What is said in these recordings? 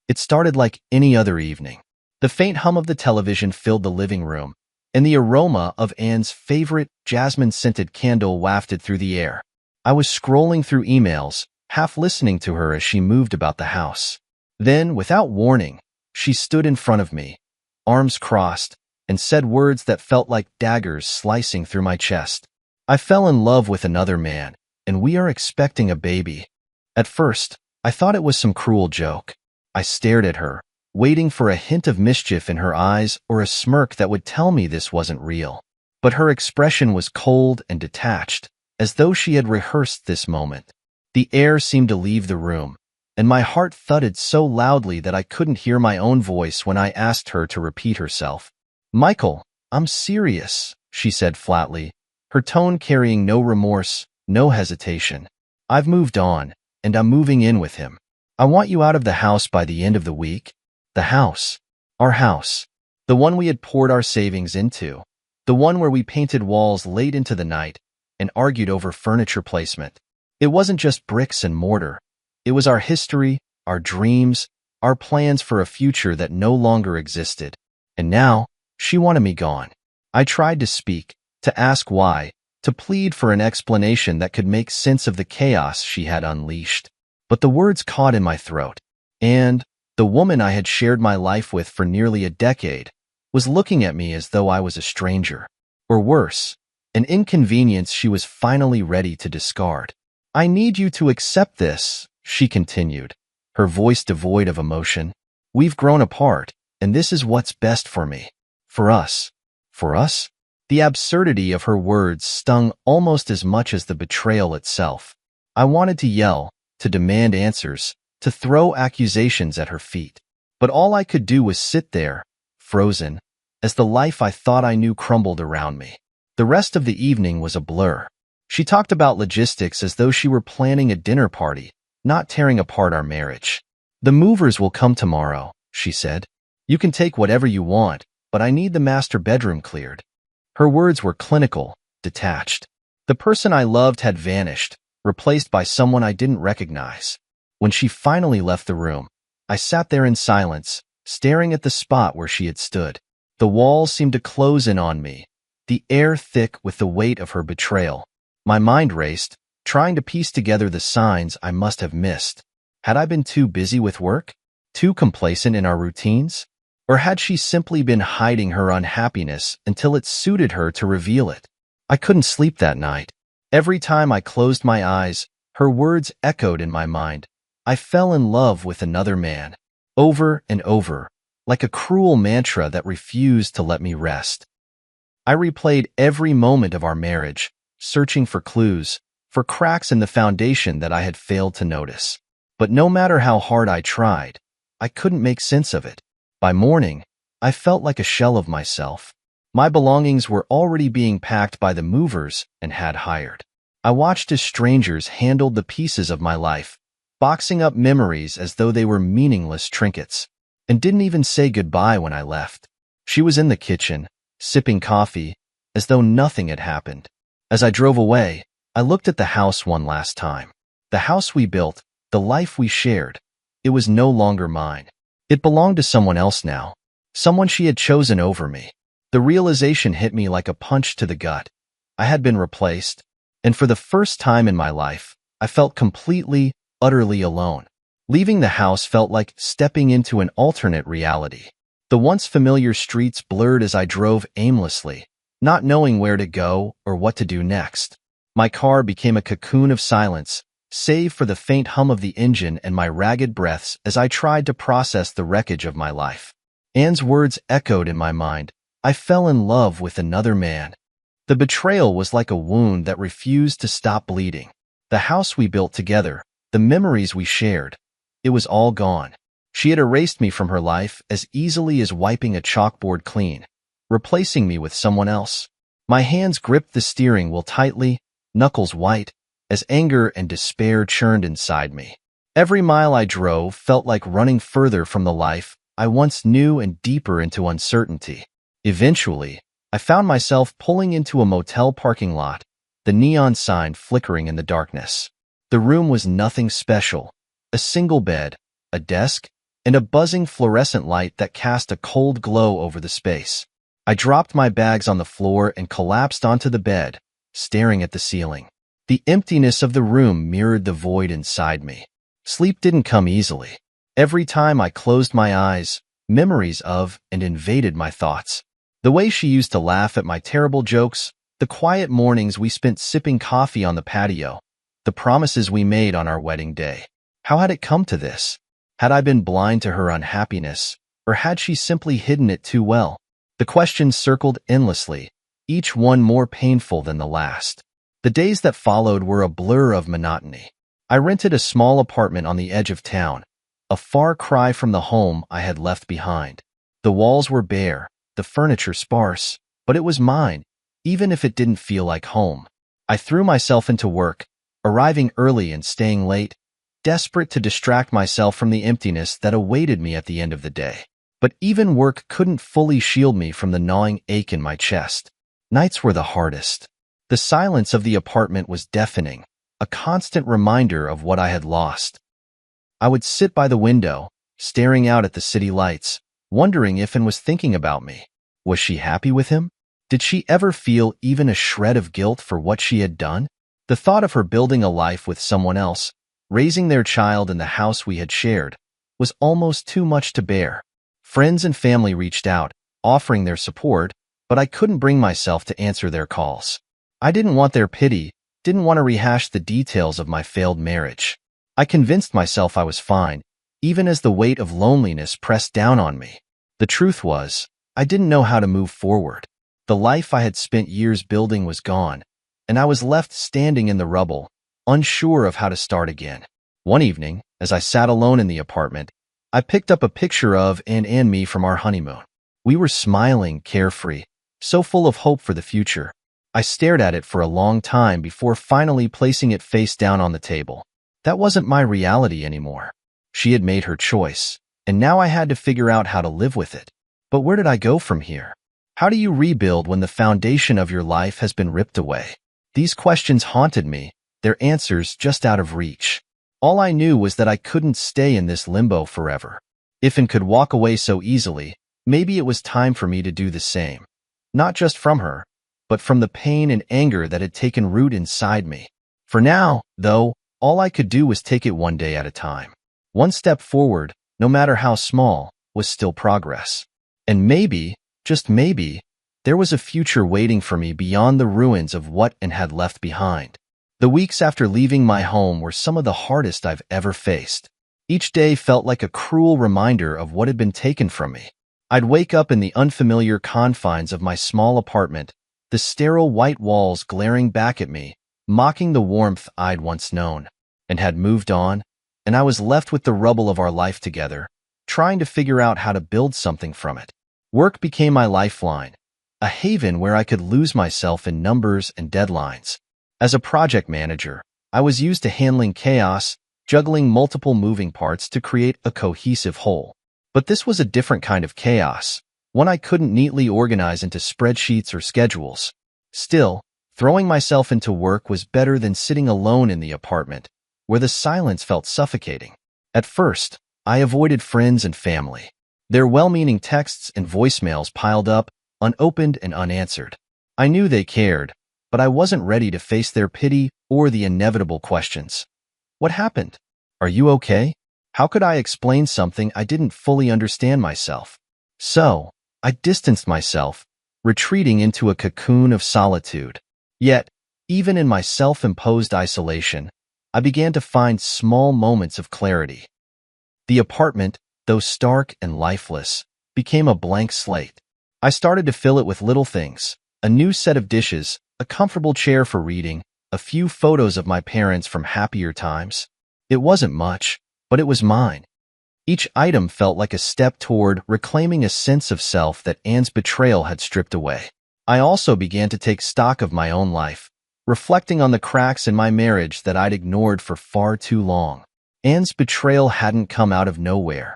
It started like any other evening. The faint hum of the television filled the living room, and the aroma of Anne's favorite jasmine-scented candle wafted through the air. I was scrolling through emails, half listening to her as she moved about the house. Then, without warning, she stood in front of me, arms crossed, and said words that felt like daggers slicing through my chest. I fell in love with another man, and we are expecting a baby. At first, I thought it was some cruel joke. I stared at her, waiting for a hint of mischief in her eyes or a smirk that would tell me this wasn't real. But her expression was cold and detached, as though she had rehearsed this moment. The air seemed to leave the room, and my heart thudded so loudly that I couldn't hear my own voice when I asked her to repeat herself. "Michael, I'm serious," she said flatly, her tone carrying no remorse, no hesitation. "I've moved on, and I'm moving in with him. I want you out of the house by the end of the week." The house. Our house. The one we had poured our savings into. The one where we painted walls late into the night and argued over furniture placement. It wasn't just bricks and mortar. It was our history, our dreams, our plans for a future that no longer existed. And now, she wanted me gone. I tried to speak, to ask why, to plead for an explanation that could make sense of the chaos she had unleashed. But the words caught in my throat. And the woman I had shared my life with for nearly a decade was looking at me as though I was a stranger. Or worse, an inconvenience she was finally ready to discard. "I need you to accept this," she continued, her voice devoid of emotion. "We've grown apart, and this is what's best for me. For us." For us? The absurdity of her words stung almost as much as the betrayal itself. I wanted to yell, to demand answers, to throw accusations at her feet. But all I could do was sit there, frozen, as the life I thought I knew crumbled around me. The rest of the evening was a blur. She talked about logistics as though she were planning a dinner party, not tearing apart our marriage. "The movers will come tomorrow," she said. "You can take whatever you want, but I need the master bedroom cleared." Her words were clinical, detached. The person I loved had vanished, replaced by someone I didn't recognize. When she finally left the room, I sat there in silence, staring at the spot where she had stood. The walls seemed to close in on me, the air thick with the weight of her betrayal. My mind raced, trying to piece together the signs I must have missed. Had I been too busy with work? Too complacent in our routines? Or had she simply been hiding her unhappiness until it suited her to reveal it? I couldn't sleep that night. Every time I closed my eyes, her words echoed in my mind. I fell in love with another man. Over and over, like a cruel mantra that refused to let me rest. I replayed every moment of our marriage, searching for clues, for cracks in the foundation that I had failed to notice. But no matter how hard I tried, I couldn't make sense of it. By morning, I felt like a shell of myself. My belongings were already being packed by the movers and had hired. I watched as strangers handled the pieces of my life, boxing up memories as though they were meaningless trinkets, and didn't even say goodbye when I left. She was in the kitchen, sipping coffee, as though nothing had happened. As I drove away, I looked at the house one last time. The house we built, the life we shared, it was no longer mine. It belonged to someone else now, someone she had chosen over me. The realization hit me like a punch to the gut. I had been replaced, and for the first time in my life, I felt completely, utterly alone. Leaving the house felt like stepping into an alternate reality. The once familiar streets blurred as I drove aimlessly, not knowing where to go or what to do next. My car became a cocoon of silence, save for the faint hum of the engine and my ragged breaths as I tried to process the wreckage of my life. Anne's words echoed in my mind. I fell in love with another man. The betrayal was like a wound that refused to stop bleeding. The house we built together, the memories we shared, it was all gone. She had erased me from her life as easily as wiping a chalkboard clean, replacing me with someone else. My hands gripped the steering wheel tightly, knuckles white, as anger and despair churned inside me. Every mile I drove felt like running further from the life I once knew and deeper into uncertainty. Eventually, I found myself pulling into a motel parking lot, the neon sign flickering in the darkness. The room was nothing special. A single bed, a desk, and a buzzing fluorescent light that cast a cold glow over the space. I dropped my bags on the floor and collapsed onto the bed, staring at the ceiling. The emptiness of the room mirrored the void inside me. Sleep didn't come easily. Every time I closed my eyes, memories of and invaded my thoughts. The way she used to laugh at my terrible jokes, the quiet mornings we spent sipping coffee on the patio, the promises we made on our wedding day. How had it come to this? Had I been blind to her unhappiness, or had she simply hidden it too well? The questions circled endlessly, each one more painful than the last. The days that followed were a blur of monotony. I rented a small apartment on the edge of town, a far cry from the home I had left behind. The walls were bare, the furniture sparse, but it was mine, even if it didn't feel like home. I threw myself into work, arriving early and staying late, desperate to distract myself from the emptiness that awaited me at the end of the day. But even work couldn't fully shield me from the gnawing ache in my chest. Nights were the hardest. The silence of the apartment was deafening, a constant reminder of what I had lost. I would sit by the window, staring out at the city lights, wondering if Anne was thinking about me. Was she happy with him? Did she ever feel even a shred of guilt for what she had done? The thought of her building a life with someone else, raising their child in the house we had shared, was almost too much to bear. Friends and family reached out, offering their support, but I couldn't bring myself to answer their calls. I didn't want their pity, didn't want to rehash the details of my failed marriage. I convinced myself I was fine, even as the weight of loneliness pressed down on me. The truth was, I didn't know how to move forward. The life I had spent years building was gone, and I was left standing in the rubble, unsure of how to start again. One evening, as I sat alone in the apartment, I picked up a picture of Anne and me from our honeymoon. We were smiling, carefree, so full of hope for the future. I stared at it for a long time before finally placing it face down on the table. That wasn't my reality anymore. She had made her choice, and now I had to figure out how to live with it. But where did I go from here? How do you rebuild when the foundation of your life has been ripped away? These questions haunted me, their answers just out of reach. All I knew was that I couldn't stay in this limbo forever. If Anne could walk away so easily, maybe it was time for me to do the same. Not just from her, but from the pain and anger that had taken root inside me. For now, though, all I could do was take it one day at a time. One step forward, no matter how small, was still progress. And maybe, just maybe, there was a future waiting for me beyond the ruins of what Anne had left behind. The weeks after leaving my home were some of the hardest I've ever faced. Each day felt like a cruel reminder of what had been taken from me. I'd wake up in the unfamiliar confines of my small apartment, the sterile white walls glaring back at me, mocking the warmth I'd once known, and had moved on, and I was left with the rubble of our life together, trying to figure out how to build something from it. Work became my lifeline, a haven where I could lose myself in numbers and deadlines. As a project manager, I was used to handling chaos, juggling multiple moving parts to create a cohesive whole. But this was a different kind of chaos, one I couldn't neatly organize into spreadsheets or schedules. Still, throwing myself into work was better than sitting alone in the apartment, where the silence felt suffocating. At first, I avoided friends and family. Their well-meaning texts and voicemails piled up, unopened and unanswered. I knew they cared, but I wasn't ready to face their pity or the inevitable questions. What happened? Are you okay? How could I explain something I didn't fully understand myself? So, I distanced myself, retreating into a cocoon of solitude. Yet, even in my self-imposed isolation, I began to find small moments of clarity. The apartment, though stark and lifeless, became a blank slate. I started to fill it with little things: a new set of dishes, a comfortable chair for reading, a few photos of my parents from happier times. It wasn't much, but it was mine. Each item felt like a step toward reclaiming a sense of self that Anne's betrayal had stripped away. I also began to take stock of my own life, reflecting on the cracks in my marriage that I'd ignored for far too long. Anne's betrayal hadn't come out of nowhere.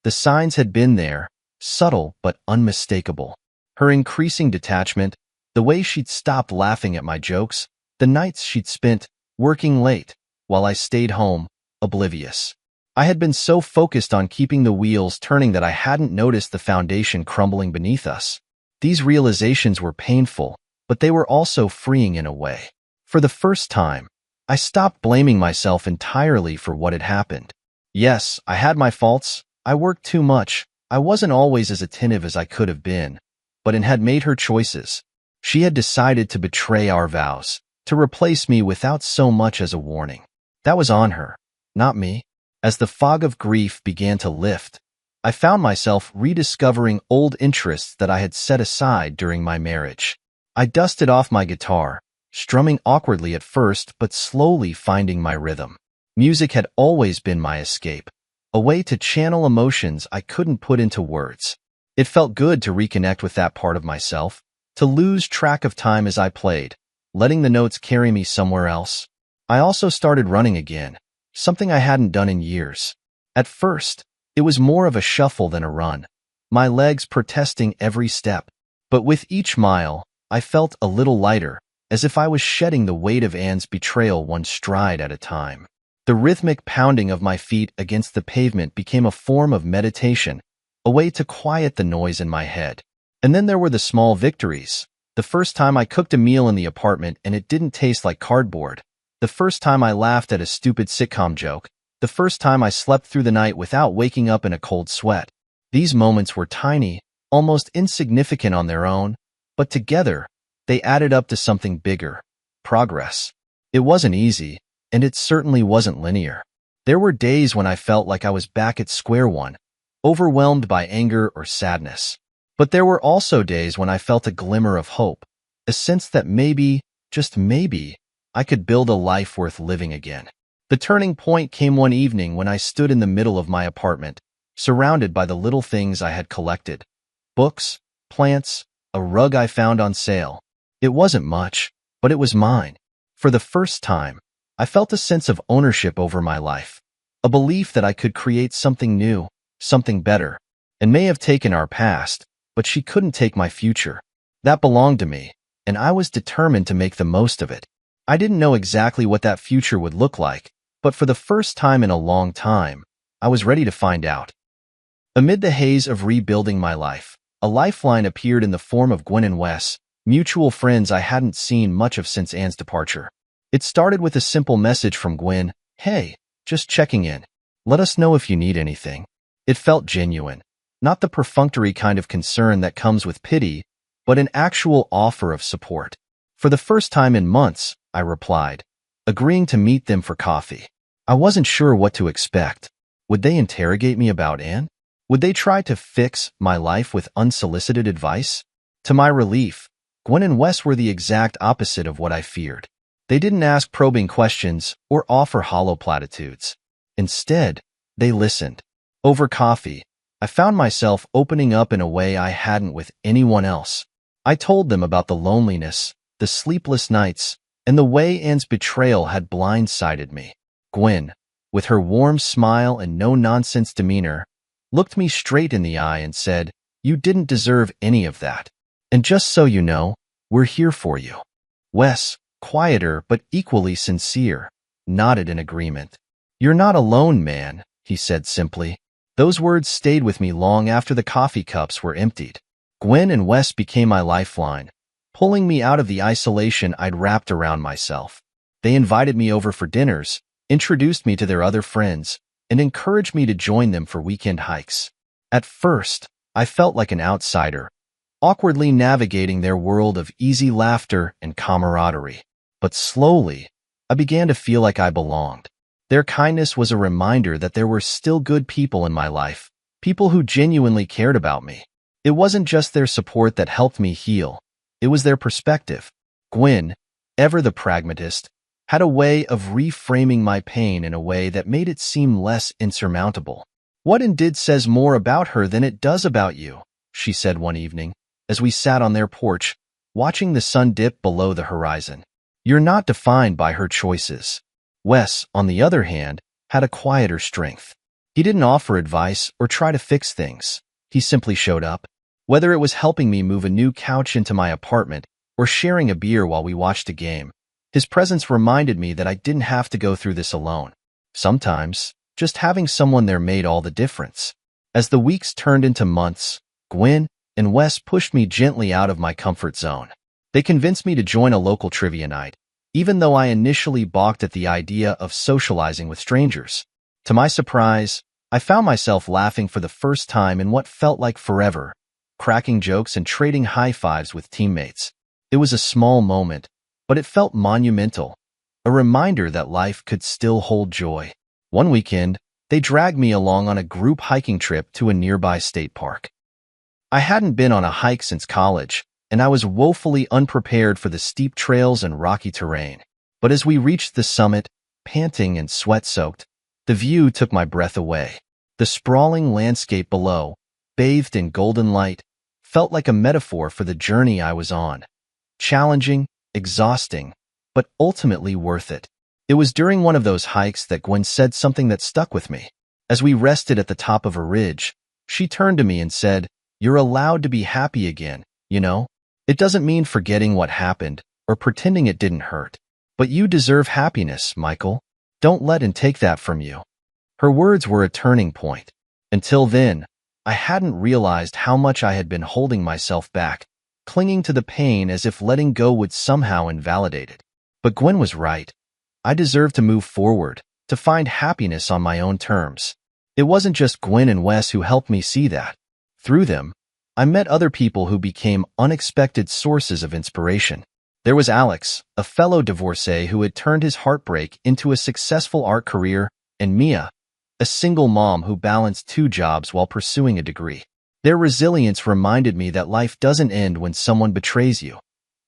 The signs had been there, subtle but unmistakable. Her increasing detachment, the way she'd stopped laughing at my jokes, the nights she'd spent working late while I stayed home, oblivious. I had been so focused on keeping the wheels turning that I hadn't noticed the foundation crumbling beneath us. These realizations were painful, but they were also freeing in a way. For the first time, I stopped blaming myself entirely for what had happened. Yes, I had my faults. I worked too much. I wasn't always as attentive as I could have been, but Anne had made her choices. She had decided to betray our vows, to replace me without so much as a warning. That was on her, not me. As the fog of grief began to lift, I found myself rediscovering old interests that I had set aside during my marriage. I dusted off my guitar, strumming awkwardly at first but slowly finding my rhythm. Music had always been my escape, a way to channel emotions I couldn't put into words. It felt good to reconnect with that part of myself, to lose track of time as I played, letting the notes carry me somewhere else. I also started running again, something I hadn't done in years. At first, it was more of a shuffle than a run, my legs protesting every step. But with each mile, I felt a little lighter, as if I was shedding the weight of Anne's betrayal one stride at a time. The rhythmic pounding of my feet against the pavement became a form of meditation, a way to quiet the noise in my head. And then there were the small victories. The first time I cooked a meal in the apartment and it didn't taste like cardboard. The first time I laughed at a stupid sitcom joke. The first time I slept through the night without waking up in a cold sweat. These moments were tiny, almost insignificant on their own, but together, they added up to something bigger. Progress. It wasn't easy, and it certainly wasn't linear. There were days when I felt like I was back at square one, overwhelmed by anger or sadness. But there were also days when I felt a glimmer of hope, a sense that maybe, just maybe, I could build a life worth living again. The turning point came one evening when I stood in the middle of my apartment, surrounded by the little things I had collected. Books, plants, a rug I found on sale. It wasn't much, but it was mine. For the first time, I felt a sense of ownership over my life, a belief that I could create something new, something better. And may have taken our past, but she couldn't take my future. That belonged to me, and I was determined to make the most of it. I didn't know exactly what that future would look like, but for the first time in a long time, I was ready to find out. Amid the haze of rebuilding my life, a lifeline appeared in the form of Gwen and Wes, mutual friends I hadn't seen much of since Anne's departure. It started with a simple message from Gwen, "Hey, just checking in. Let us know if you need anything." It felt genuine, not the perfunctory kind of concern that comes with pity, but an actual offer of support. For the first time in months, I replied, agreeing to meet them for coffee. I wasn't sure what to expect. Would they interrogate me about Anne? Would they try to fix my life with unsolicited advice? To my relief, Gwen and Wes were the exact opposite of what I feared. They didn't ask probing questions or offer hollow platitudes. Instead, they listened. Over coffee, I found myself opening up in a way I hadn't with anyone else. I told them about the loneliness, the sleepless nights, and the way Anne's betrayal had blindsided me. Gwen, with her warm smile and no-nonsense demeanor, looked me straight in the eye and said, "You didn't deserve any of that. And just so you know, we're here for you." Wes, quieter but equally sincere, nodded in agreement. "You're not alone, man," he said simply. Those words stayed with me long after the coffee cups were emptied. Gwen and Wes became my lifeline, pulling me out of the isolation I'd wrapped around myself. They invited me over for dinners, introduced me to their other friends, and encouraged me to join them for weekend hikes. At first, I felt like an outsider, awkwardly navigating their world of easy laughter and camaraderie. But slowly, I began to feel like I belonged. Their kindness was a reminder that there were still good people in my life, people who genuinely cared about me. It wasn't just their support that helped me heal. It was their perspective. Gwen, ever the pragmatist, had a way of reframing my pain in a way that made it seem less insurmountable. "What it did says more about her than it does about you," she said one evening, as we sat on their porch, watching the sun dip below the horizon. "You're not defined by her choices." Wes, on the other hand, had a quieter strength. He didn't offer advice or try to fix things. He simply showed up. Whether it was helping me move a new couch into my apartment or sharing a beer while we watched a game, his presence reminded me that I didn't have to go through this alone. Sometimes, Just having someone there made all the difference. As the weeks turned into months, Gwen and Wes pushed me gently out of my comfort zone. They convinced me to join a local trivia night, even though I initially balked at the idea of socializing with strangers. To my surprise, I found myself laughing for the first time in what felt like forever, cracking jokes and trading high fives with teammates. It was a small moment, but it felt monumental, a reminder that life could still hold joy. One weekend, they dragged me along on a group hiking trip to a nearby state park. I hadn't been on a hike since college, and I was woefully unprepared for the steep trails and rocky terrain. But as we reached the summit, panting and sweat-soaked, the view took my breath away. The sprawling landscape below, bathed in golden light, felt like a metaphor for the journey I was on. Challenging, exhausting, but ultimately worth it. It was during one of those hikes that Gwen said something that stuck with me. As we rested at the top of a ridge, she turned to me and said, "You're allowed to be happy again, you know? It doesn't mean forgetting what happened or pretending it didn't hurt. But you deserve happiness, Michael. Don't let it take that from you." Her words were a turning point. Until then, I hadn't realized how much I had been holding myself back, clinging to the pain as if letting go would somehow invalidate it. But Gwen was right. I deserved to move forward, to find happiness on my own terms. It wasn't just Gwen and Wes who helped me see that. Through them, I met other people who became unexpected sources of inspiration. There was Alex, a fellow divorcee who had turned his heartbreak into a successful art career, and Mia, a single mom who balanced 2 jobs while pursuing a degree. Their resilience reminded me that life doesn't end when someone betrays you.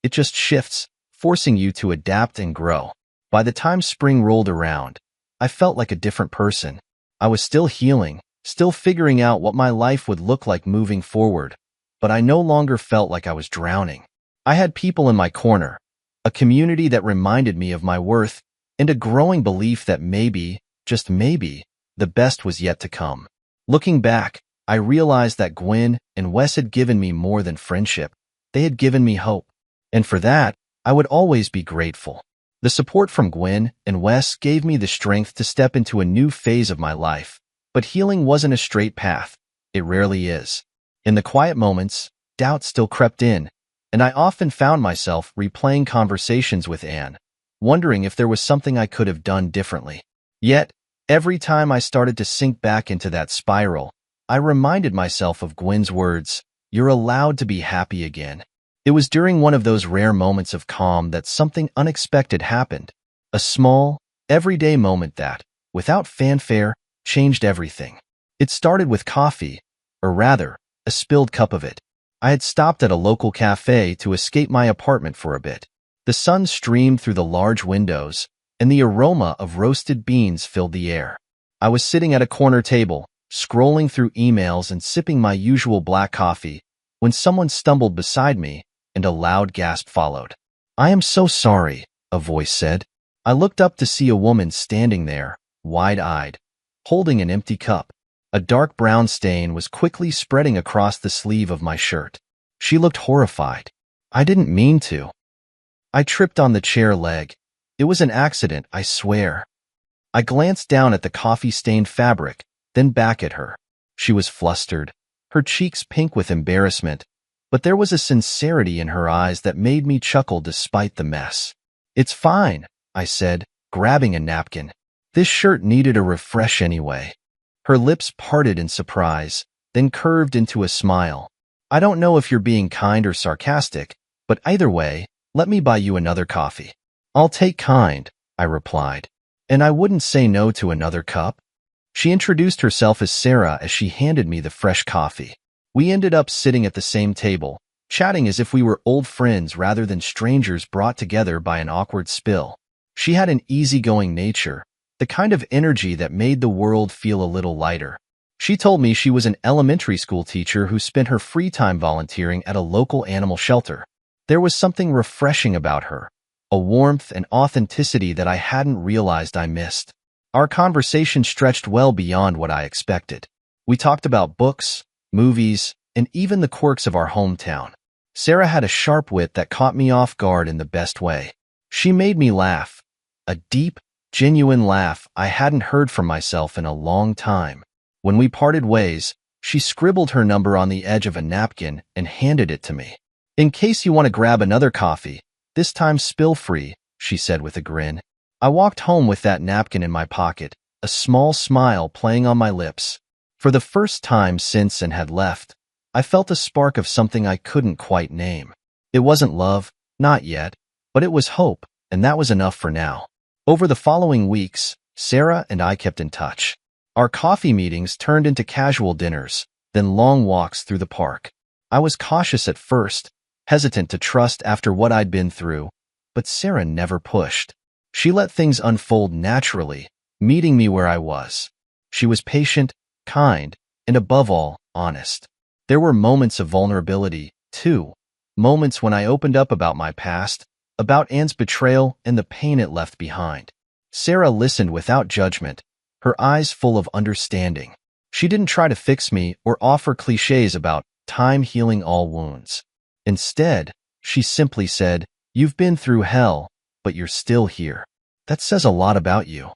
It just shifts, forcing you to adapt and grow. By the time spring rolled around, I felt like a different person. I was still healing, still figuring out what my life would look like moving forward, but I no longer felt like I was drowning. I had people in my corner, a community that reminded me of my worth, and a growing belief that maybe, just maybe, the best was yet to come. Looking back, I realized that Gwen and Wes had given me more than friendship. They had given me hope. And for that, I would always be grateful. The support from Gwen and Wes gave me the strength to step into a new phase of my life. But healing wasn't a straight path. It rarely is. In the quiet moments, doubt still crept in, and I often found myself replaying conversations with Anne, wondering if there was something I could have done differently. Yet, every time I started to sink back into that spiral, I reminded myself of Gwen's words, "You're allowed to be happy again." It was during one of those rare moments of calm that something unexpected happened. A small, everyday moment that, without fanfare, changed everything. It started with coffee, or rather, a spilled cup of it. I had stopped at a local cafe to escape my apartment for a bit. The sun streamed through the large windows, and the aroma of roasted beans filled the air. I was sitting at a corner table, scrolling through emails and sipping my usual black coffee, when someone stumbled beside me, and a loud gasp followed. "I am so sorry," a voice said. I looked up to see a woman standing there, wide-eyed, holding an empty cup. A dark brown stain was quickly spreading across the sleeve of my shirt. She looked horrified. "I didn't mean to." I tripped on the chair leg. "It was an accident, I swear." I glanced down at the coffee-stained fabric, then back at her. She was flustered, her cheeks pink with embarrassment, but there was a sincerity in her eyes that made me chuckle despite the mess. "It's fine," I said, grabbing a napkin. This shirt needed a refresh anyway. Her lips parted in surprise, then curved into a smile. "I don't know if you're being kind or sarcastic, but either way, let me buy you another coffee." "I'll take kind," I replied. "And I wouldn't say no to another cup." She introduced herself as Sarah as she handed me the fresh coffee. We ended up sitting at the same table, chatting as if we were old friends rather than strangers brought together by an awkward spill. She had an easygoing nature, the kind of energy that made the world feel a little lighter. She told me she was an elementary school teacher who spent her free time volunteering at a local animal shelter. There was something refreshing about her, a warmth and authenticity that I hadn't realized I missed. Our conversation stretched well beyond what I expected. We talked about books, movies, and even the quirks of our hometown. Sarah had a sharp wit that caught me off guard in the best way. She made me laugh, a deep, Genuine laugh. I hadn't heard from myself in a long time. When we parted ways, she scribbled her number on the edge of a napkin and handed it to me. In case you want to grab another coffee, this time spill-free, she said with a grin. I walked home with that napkin in my pocket, a small smile playing on my lips. For the first time since and had left, I felt a spark of something I couldn't quite name. It wasn't love, not yet, but it was hope, and that was enough for now. Over the following weeks, Sarah and I kept in touch. Our coffee meetings turned into casual dinners, then long walks through the park. I was cautious at first, hesitant to trust after what I'd been through, but Sarah never pushed. She let things unfold naturally, meeting me where I was. She was patient, kind, and above all, honest. There were moments of vulnerability, too. Moments when I opened up about my past, about Anne's betrayal and the pain it left behind. Sarah listened without judgment, her eyes full of understanding. She didn't try to fix me or offer cliches about time healing all wounds. Instead, she simply said, "You've been through hell, but you're still here. That says a lot about you."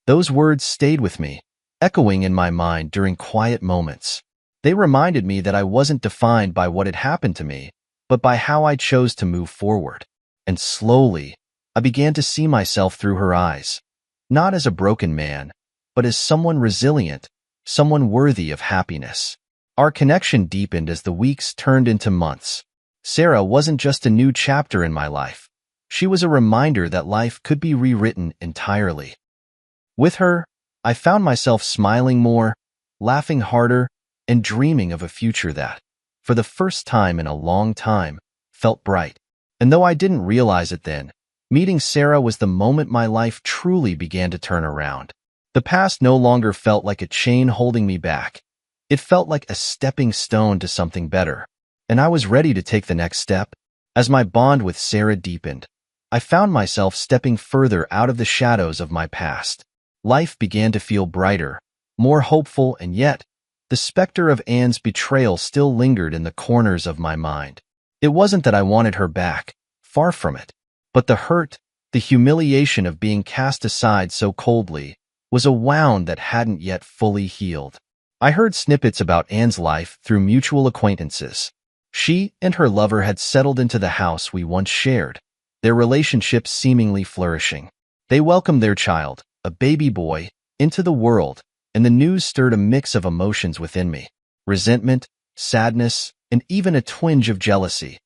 Those words stayed with me, echoing in my mind during quiet moments. They reminded me that I wasn't defined by what had happened to me, but by how I chose to move forward. And slowly, I began to see myself through her eyes, not as a broken man, but as someone resilient, someone worthy of happiness. Our connection deepened as the weeks turned into months. Sarah wasn't just a new chapter in my life. She was a reminder that life could be rewritten entirely. With her, I found myself smiling more, laughing harder, and dreaming of a future that, for the first time in a long time, felt bright. And though I didn't realize it then, meeting Sarah was the moment my life truly began to turn around. The past no longer felt like a chain holding me back. It felt like a stepping stone to something better, and I was ready to take the next step. As my bond with Sarah deepened, I found myself stepping further out of the shadows of my past. Life began to feel brighter, more hopeful, and yet, the specter of Anne's betrayal still lingered in the corners of my mind. It wasn't that I wanted her back, far from it, but the hurt, the humiliation of being cast aside so coldly, was a wound that hadn't yet fully healed. I heard snippets about Anne's life through mutual acquaintances. She and her lover had settled into the house we once shared, their relationship seemingly flourishing. They welcomed their child, a baby boy, into the world, and the news stirred a mix of emotions within me. Resentment, sadness, and even a twinge of jealousy.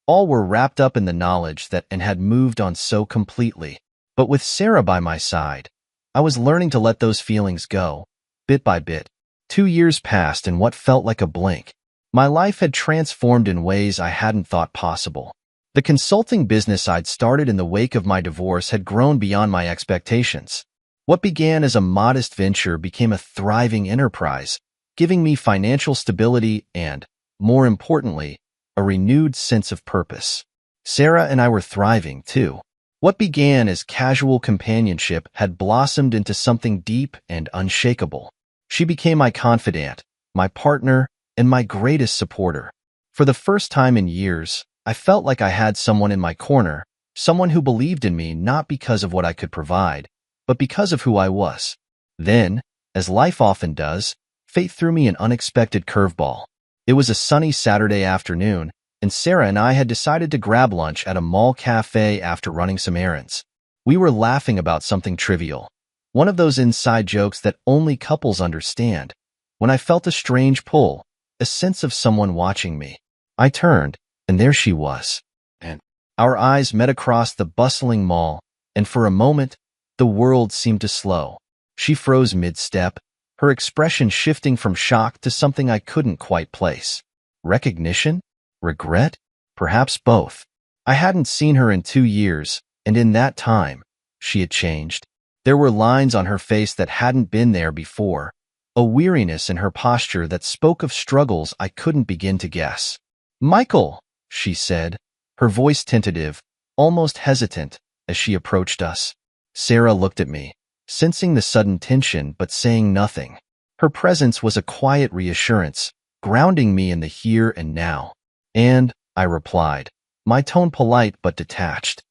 All were wrapped up in the knowledge that Anne had moved on so completely. But with Sarah by my side, I was learning to let those feelings go, bit by bit. 2 years passed in what felt like a blink. My life had transformed in ways I hadn't thought possible. The consulting business I'd started in the wake of my divorce had grown beyond my expectations. What began as a modest venture became a thriving enterprise, giving me financial stability and, more importantly, a renewed sense of purpose. Sarah and I were thriving, too. What began as casual companionship had blossomed into something deep and unshakable. She became my confidant, my partner, and my greatest supporter. For the first time in years, I felt like I had someone in my corner, someone who believed in me not because of what I could provide, but because of who I was. Then, as life often does, fate threw me an unexpected curveball. It was a sunny Saturday afternoon, and Sarah and I had decided to grab lunch at a mall cafe after running some errands. We were laughing about something trivial, one of those inside jokes that only couples understand, when I felt a strange pull, a sense of someone watching me. I turned, and there she was. And our eyes met across the bustling mall, and for a moment, the world seemed to slow. She froze mid-step, her expression shifting from shock to something I couldn't quite place. Recognition? Regret? Perhaps both. I hadn't seen her in 2 years, and in that time, she had changed. There were lines on her face that hadn't been there before, a weariness in her posture that spoke of struggles I couldn't begin to guess. "Michael," she said, her voice tentative, almost hesitant, as she approached us. Sarah looked at me, sensing the sudden tension but saying nothing. Her presence was a quiet reassurance, grounding me in the here and now. "And," I replied, my tone polite but detached.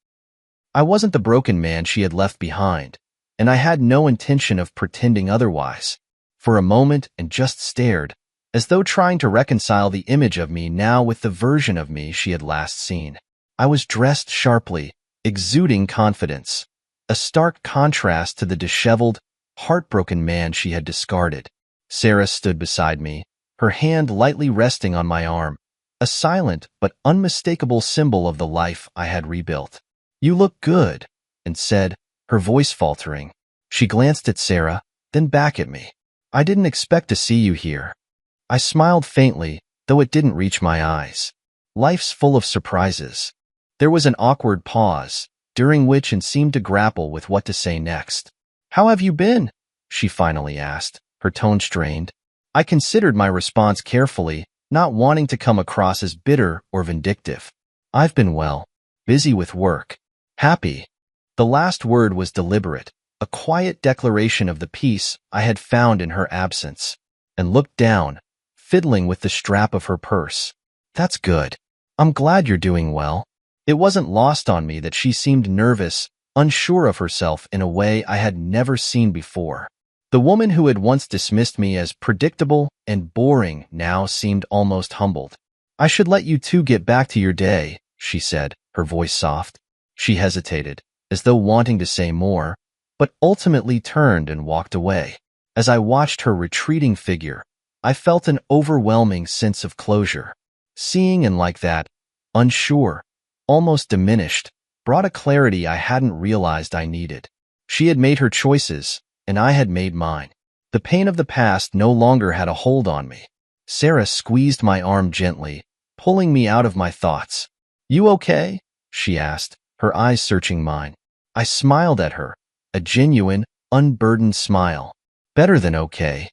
I wasn't the broken man she had left behind, and I had no intention of pretending otherwise. For a moment and just stared, as though trying to reconcile the image of me now with the version of me she had last seen. I was dressed sharply, exuding confidence, a stark contrast to the disheveled, heartbroken man she had discarded. Sarah stood beside me, her hand lightly resting on my arm, a silent but unmistakable symbol of the life I had rebuilt. "You look good," and said, her voice faltering. She glanced at Sarah, then back at me. "I didn't expect to see you here." I smiled faintly, though it didn't reach my eyes. Life's full of surprises. There was an awkward pause, during which Anne seemed to grapple with what to say next. "How have you been?" she finally asked, her tone strained. I considered my response carefully, not wanting to come across as bitter or vindictive. "I've been well, busy with work, happy." The last word was deliberate, a quiet declaration of the peace I had found in her absence, and looked down, fiddling with the strap of her purse. "That's good. I'm glad you're doing well." It wasn't lost on me that she seemed nervous, unsure of herself in a way I had never seen before. The woman who had once dismissed me as predictable and boring now seemed almost humbled. "I should let you two get back to your day," she said, her voice soft. She hesitated, as though wanting to say more, but ultimately turned and walked away. As I watched her retreating figure, I felt an overwhelming sense of closure. Seeing Anne like that, unsure, almost diminished, brought a clarity I hadn't realized I needed. She had made her choices, and I had made mine. The pain of the past no longer had a hold on me. Sarah squeezed my arm gently, pulling me out of my thoughts. "You okay?" she asked, her eyes searching mine. I smiled at her, a genuine, unburdened smile. Better than okay.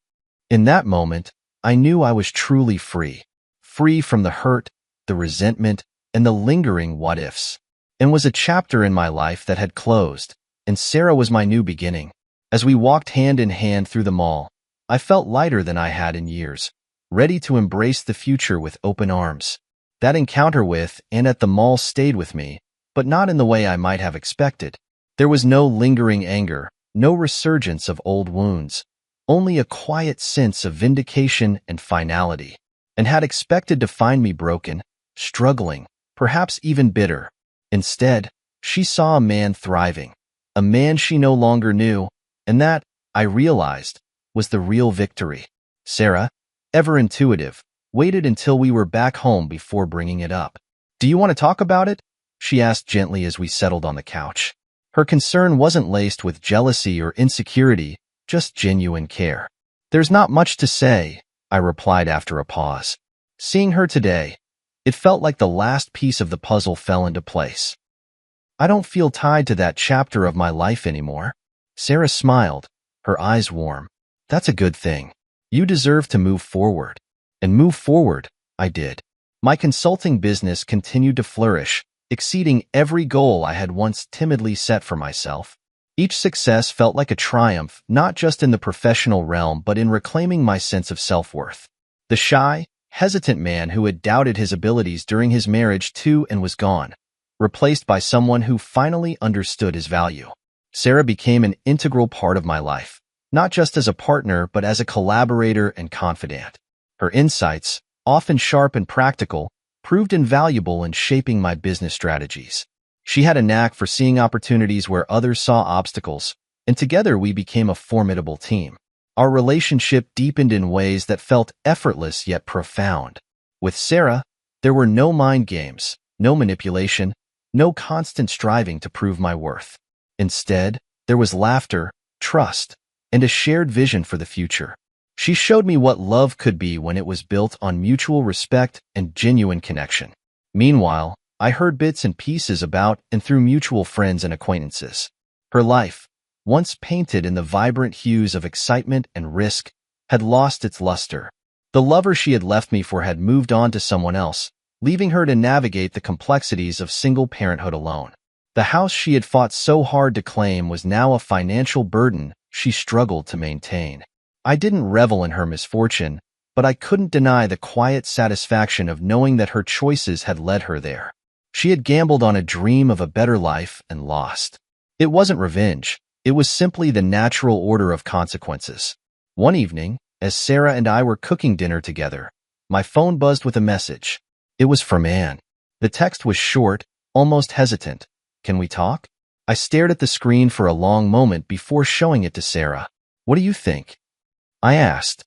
In that moment, I knew I was truly free. Free from the hurt, the resentment, and the lingering what-ifs. And was a chapter in my life that had closed, and Sarah was my new beginning. As we walked hand in hand through the mall, I felt lighter than I had in years, ready to embrace the future with open arms. That encounter with Anne at the mall stayed with me, but not in the way I might have expected. There was no lingering anger, no resurgence of old wounds, only a quiet sense of vindication and finality. And had expected to find me broken, struggling, perhaps even bitter. Instead, she saw a man thriving, a man she no longer knew, and that, I realized, was the real victory. Sarah, ever intuitive, waited until we were back home before bringing it up. "Do you want to talk about it?" she asked gently as we settled on the couch. Her concern wasn't laced with jealousy or insecurity, just genuine care. "There's not much to say," I replied after a pause. Seeing her today, it felt like the last piece of the puzzle fell into place. "I don't feel tied to that chapter of my life anymore." Sarah smiled, her eyes warm. "That's a good thing. You deserve to move forward." And move forward, I did. My consulting business continued to flourish, exceeding every goal I had once timidly set for myself. Each success felt like a triumph, not just in the professional realm but in reclaiming my sense of self-worth. The shy, hesitant man who had doubted his abilities during his marriage to and was gone, replaced by someone who finally understood his value. Sarah became an integral part of my life, not just as a partner but as a collaborator and confidant. Her insights, often sharp and practical, proved invaluable in shaping my business strategies. She had a knack for seeing opportunities where others saw obstacles, and together we became a formidable team. Our relationship deepened in ways that felt effortless yet profound. With Sarah, there were no mind games, no manipulation, no constant striving to prove my worth. Instead, there was laughter, trust, and a shared vision for the future. She showed me what love could be when it was built on mutual respect and genuine connection. Meanwhile, I heard bits and pieces about and through mutual friends and acquaintances. Her life, once painted in the vibrant hues of excitement and risk, had lost its luster. The lover she had left me for had moved on to someone else, leaving her to navigate the complexities of single parenthood alone. The house she had fought so hard to claim was now a financial burden she struggled to maintain. I didn't revel in her misfortune, but I couldn't deny the quiet satisfaction of knowing that her choices had led her there. She had gambled on a dream of a better life and lost. It wasn't revenge, It was simply the natural order of consequences. One evening, as Sarah and I were cooking dinner together, my phone buzzed with a message. It was from Anne. The text was short, almost hesitant. "Can we talk?" I stared at the screen for a long moment before showing it to Sarah. "What do you think?" I asked.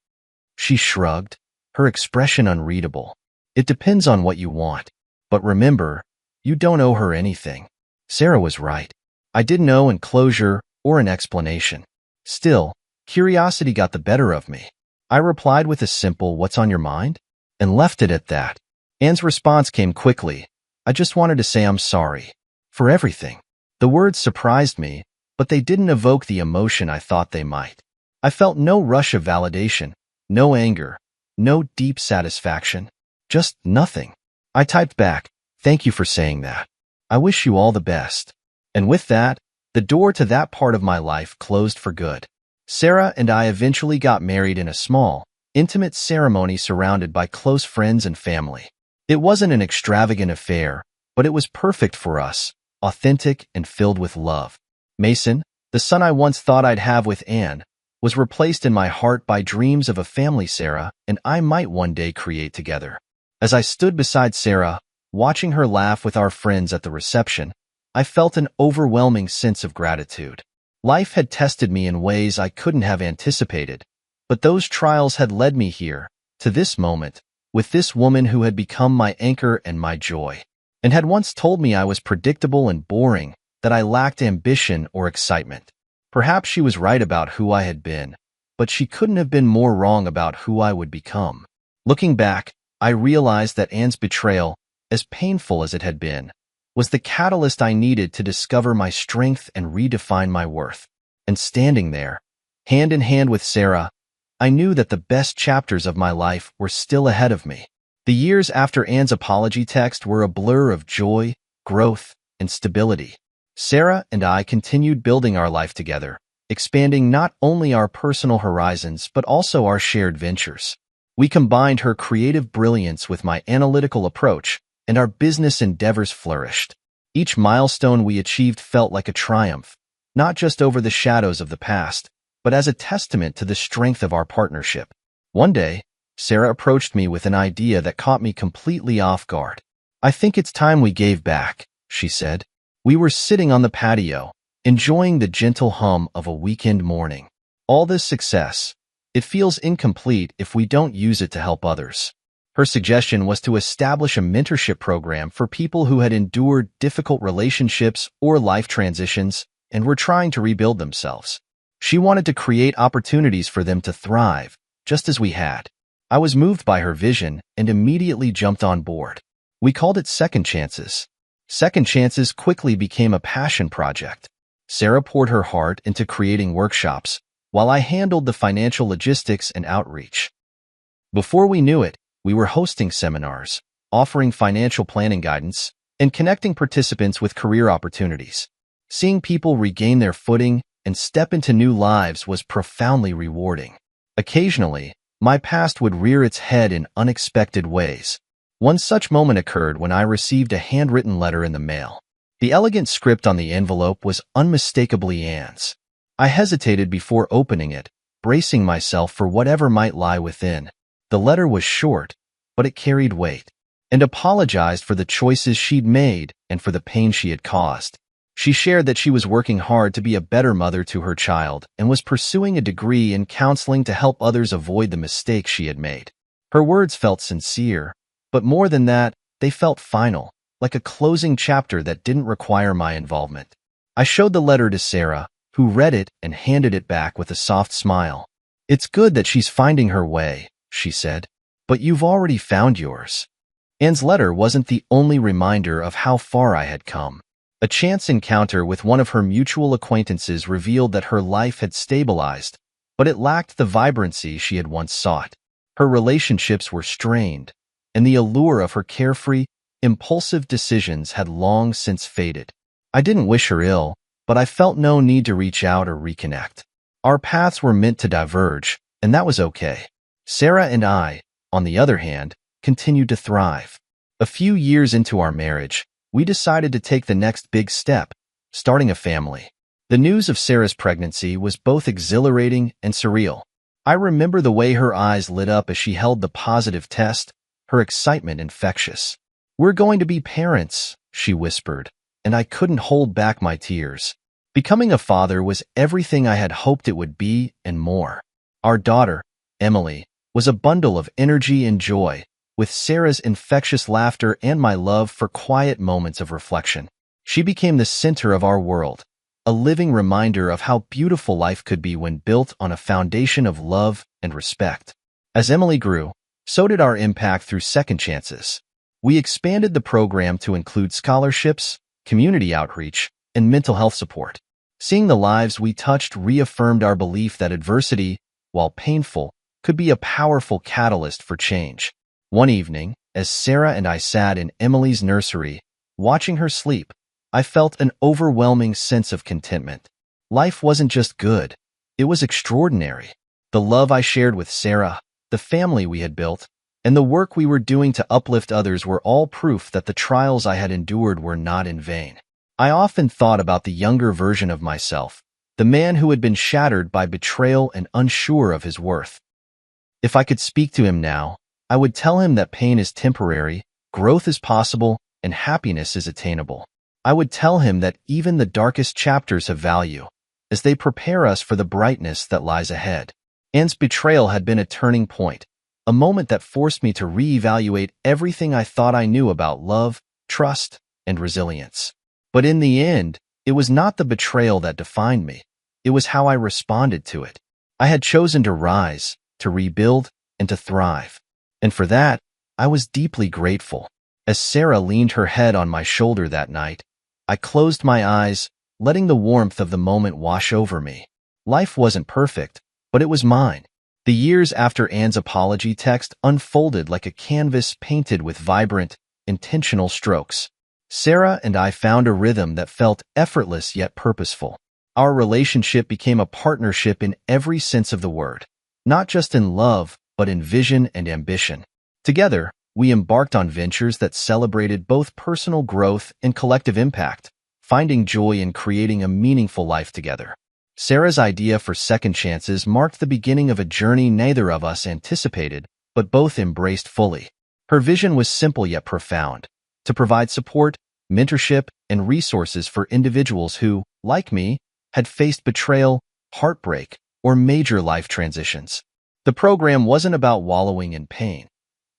She shrugged, her expression unreadable. "It depends on what you want. But remember, you don't owe her anything." Sarah was right. I didn't owe an closure or an explanation. Still, curiosity got the better of me. I replied with a simple "What's on your mind?" and left it at that. Anne's response came quickly. "I just wanted to say I'm sorry. For everything." The words surprised me, but they didn't evoke the emotion I thought they might. I felt no rush of validation, no anger, no deep satisfaction. Just nothing. I typed back, "Thank you for saying that. I wish you all the best." And with that, the door to that part of my life closed for good. Sarah and I eventually got married in a small, intimate ceremony surrounded by close friends and family. It wasn't an extravagant affair, but it was perfect for us, authentic and filled with love. Mason, the son I once thought I'd have with Anne, was replaced in my heart by dreams of a family Sarah and I might one day create together. As I stood beside Sarah, watching her laugh with our friends at the reception, I felt an overwhelming sense of gratitude. Life had tested me in ways I couldn't have anticipated, but those trials had led me here, to this moment, with this woman who had become my anchor and my joy, and had once told me I was predictable and boring, that I lacked ambition or excitement. Perhaps she was right about who I had been, but she couldn't have been more wrong about who I would become. Looking back, I realized that Anne's betrayal, as painful as it had been, was the catalyst I needed to discover my strength and redefine my worth. And standing there, hand in hand with Sarah, I knew that the best chapters of my life were still ahead of me. The years after Anne's apology text were a blur of joy, growth, and stability. Sarah and I continued building our life together, expanding not only our personal horizons but also our shared ventures. We combined her creative brilliance with my analytical approach, and our business endeavors flourished. Each milestone we achieved felt like a triumph, not just over the shadows of the past, but as a testament to the strength of our partnership. One day, Sarah approached me with an idea that caught me completely off guard. "I think it's time we gave back," she said. We were sitting on the patio, enjoying the gentle hum of a weekend morning. "All this success, it feels incomplete if we don't use it to help others." Her suggestion was to establish a mentorship program for people who had endured difficult relationships or life transitions and were trying to rebuild themselves. She wanted to create opportunities for them to thrive, just as we had. I was moved by her vision and immediately jumped on board. We called it Second Chances. Second Chances quickly became a passion project. Sarah poured her heart into creating workshops, while I handled the financial logistics and outreach. Before we knew it, we were hosting seminars, offering financial planning guidance, and connecting participants with career opportunities. Seeing people regain their footing and step into new lives was profoundly rewarding. Occasionally, my past would rear its head in unexpected ways. One such moment occurred when I received a handwritten letter in the mail. The elegant script on the envelope was unmistakably Anne's. I hesitated before opening it, bracing myself for whatever might lie within. The letter was short, but it carried weight, and apologized for the choices she'd made and for the pain she had caused. She shared that she was working hard to be a better mother to her child and was pursuing a degree in counseling to help others avoid the mistakes she had made. Her words felt sincere, but more than that, they felt final, like a closing chapter that didn't require my involvement. I showed the letter to Sarah, who read it and handed it back with a soft smile. "It's good that she's finding her way," she said, "but you've already found yours." Anne's letter wasn't the only reminder of how far I had come. A chance encounter with one of her mutual acquaintances revealed that her life had stabilized, but it lacked the vibrancy she had once sought. Her relationships were strained, and the allure of her carefree, impulsive decisions had long since faded. I didn't wish her ill, but I felt no need to reach out or reconnect. Our paths were meant to diverge, and that was okay. Sarah and I, on the other hand, continued to thrive. A few years into our marriage, we decided to take the next big step, starting a family. The news of Sarah's pregnancy was both exhilarating and surreal. I remember the way her eyes lit up as she held the positive test, her excitement infectious. "We're going to be parents," she whispered, and I couldn't hold back my tears. Becoming a father was everything I had hoped it would be and more. Our daughter, Emily, was a bundle of energy and joy, with Sarah's infectious laughter and my love for quiet moments of reflection. She became the center of our world, a living reminder of how beautiful life could be when built on a foundation of love and respect. As Emily grew, so did our impact through Second Chances. We expanded the program to include scholarships, community outreach, and mental health support. Seeing the lives we touched reaffirmed our belief that adversity, while painful, could be a powerful catalyst for change. One evening, as Sarah and I sat in Emily's nursery, watching her sleep, I felt an overwhelming sense of contentment. Life wasn't just good, it was extraordinary. The love I shared with Sarah, the family we had built, and the work we were doing to uplift others were all proof that the trials I had endured were not in vain. I often thought about the younger version of myself, the man who had been shattered by betrayal and unsure of his worth. If I could speak to him now, I would tell him that pain is temporary, growth is possible, and happiness is attainable. I would tell him that even the darkest chapters have value, as they prepare us for the brightness that lies ahead. Anne's betrayal had been a turning point, a moment that forced me to reevaluate everything I thought I knew about love, trust, and resilience. But in the end, it was not the betrayal that defined me. It was how I responded to it. I had chosen to rise, to rebuild, and to thrive. And for that, I was deeply grateful. As Sarah leaned her head on my shoulder that night, I closed my eyes, letting the warmth of the moment wash over me. Life wasn't perfect, but it was mine. The years after Anne's apology text unfolded like a canvas painted with vibrant, intentional strokes. Sarah and I found a rhythm that felt effortless yet purposeful. Our relationship became a partnership in every sense of the word, not just in love, but in vision and ambition. Together, we embarked on ventures that celebrated both personal growth and collective impact, finding joy in creating a meaningful life together. Sarah's idea for Second Chances marked the beginning of a journey neither of us anticipated, but both embraced fully. Her vision was simple yet profound: to provide support, mentorship, and resources for individuals who, like me, had faced betrayal, heartbreak, or major life transitions. The program wasn't about wallowing in pain.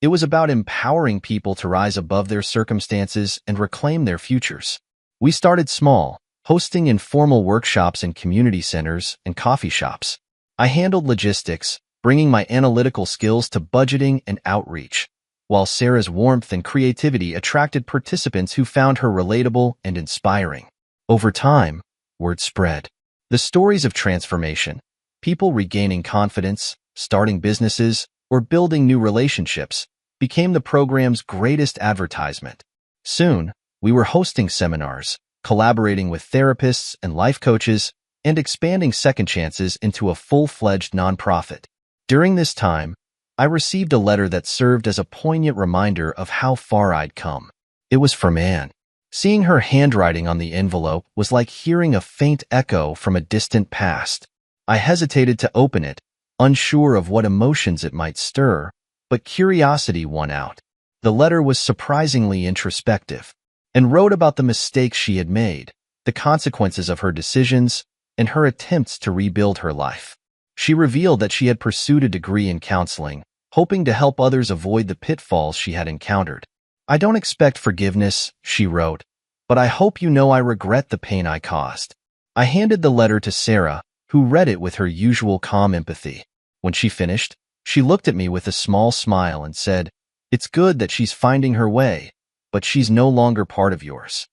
It was about empowering people to rise above their circumstances and reclaim their futures. We started small, hosting informal workshops in community centers and coffee shops. I handled logistics, bringing my analytical skills to budgeting and outreach, while Sarah's warmth and creativity attracted participants who found her relatable and inspiring. Over time, word spread. The stories of transformation, people regaining confidence, starting businesses, or building new relationships, became the program's greatest advertisement. Soon, we were hosting seminars, collaborating with therapists and life coaches, and expanding Second Chances into a full-fledged nonprofit. During this time, I received a letter that served as a poignant reminder of how far I'd come. It was from Anne. Seeing her handwriting on the envelope was like hearing a faint echo from a distant past. I hesitated to open it, unsure of what emotions it might stir, but curiosity won out. The letter was surprisingly introspective, and wrote about the mistakes she had made, the consequences of her decisions, and her attempts to rebuild her life. She revealed that she had pursued a degree in counseling, hoping to help others avoid the pitfalls she had encountered. "I don't expect forgiveness," she wrote, "but I hope you know I regret the pain I caused." I handed the letter to Sarah, who read it with her usual calm empathy. When she finished, she looked at me with a small smile and said, "It's good that she's finding her way, but she's no longer part of yours."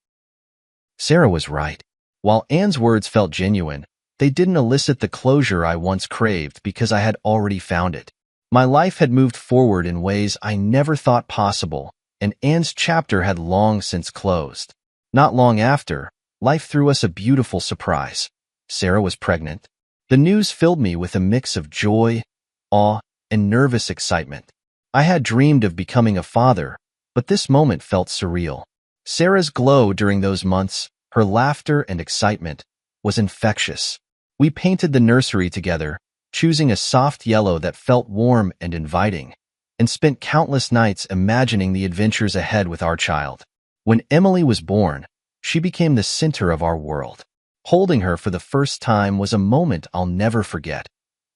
Sarah was right. While Anne's words felt genuine, they didn't elicit the closure I once craved because I had already found it. My life had moved forward in ways I never thought possible, and Anne's chapter had long since closed. Not long after, life threw us a beautiful surprise. Sarah was pregnant. The news filled me with a mix of joy, awe, and nervous excitement. I had dreamed of becoming a father, but this moment felt surreal. Sarah's glow during those months, her laughter and excitement, was infectious. We painted the nursery together, choosing a soft yellow that felt warm and inviting, and spent countless nights imagining the adventures ahead with our child. When Emily was born, she became the center of our world. Holding her for the first time was a moment I'll never forget.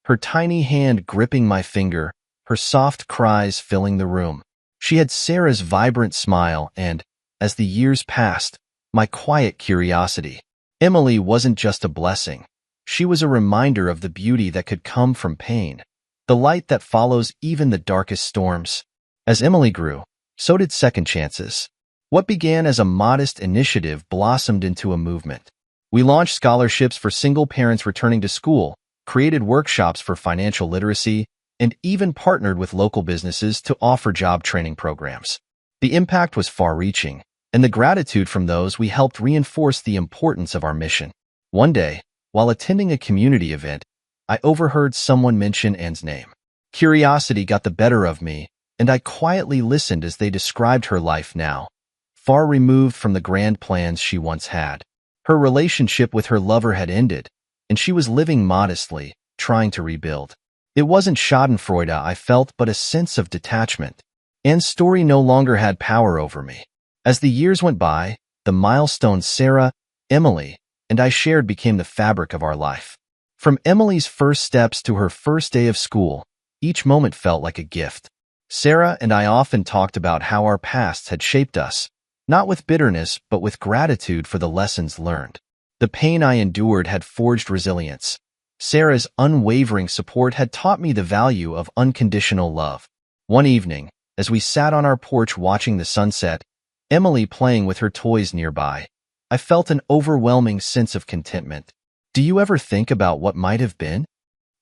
Her tiny hand gripping my finger, her soft cries filling the room. She had Sarah's vibrant smile and, as the years passed, my quiet curiosity. Emily wasn't just a blessing. She was a reminder of the beauty that could come from pain, the light that follows even the darkest storms. As Emily grew, so did Second Chances. What began as a modest initiative blossomed into a movement. We launched scholarships for single parents returning to school, created workshops for financial literacy, and even partnered with local businesses to offer job training programs. The impact was far-reaching, and the gratitude from those we helped reinforced the importance of our mission. One day, while attending a community event, I overheard someone mention Anne's name. Curiosity got the better of me, and I quietly listened as they described her life now, far removed from the grand plans she once had. Her relationship with her lover had ended, and she was living modestly, trying to rebuild. It wasn't schadenfreude I felt, but a sense of detachment. Anne's story no longer had power over me. As the years went by, the milestones Sarah, Emily, and I shared became the fabric of our life. From Emily's first steps to her first day of school, each moment felt like a gift. Sarah and I often talked about how our pasts had shaped us, not with bitterness but with gratitude for the lessons learned. The pain I endured had forged resilience. Sarah's unwavering support had taught me the value of unconditional love. One evening, as we sat on our porch watching the sunset, Emily playing with her toys nearby, I felt an overwhelming sense of contentment. "Do you ever think about what might have been?"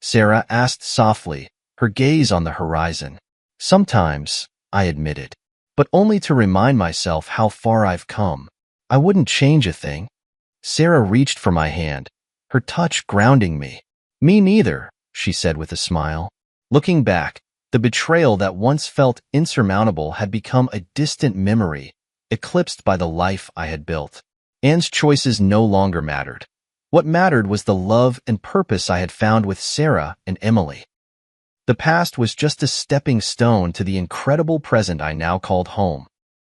Sarah asked softly, her gaze on the horizon. "Sometimes," I admitted, "but only to remind myself how far I've come. I wouldn't change a thing." Sarah reached for my hand, her touch grounding me. "Me neither," she said with a smile. Looking back, the betrayal that once felt insurmountable had become a distant memory, eclipsed by the life I had built. Anne's choices no longer mattered. What mattered was the love and purpose I had found with Sarah and Emily. The past was just a stepping stone to the incredible present I now called home.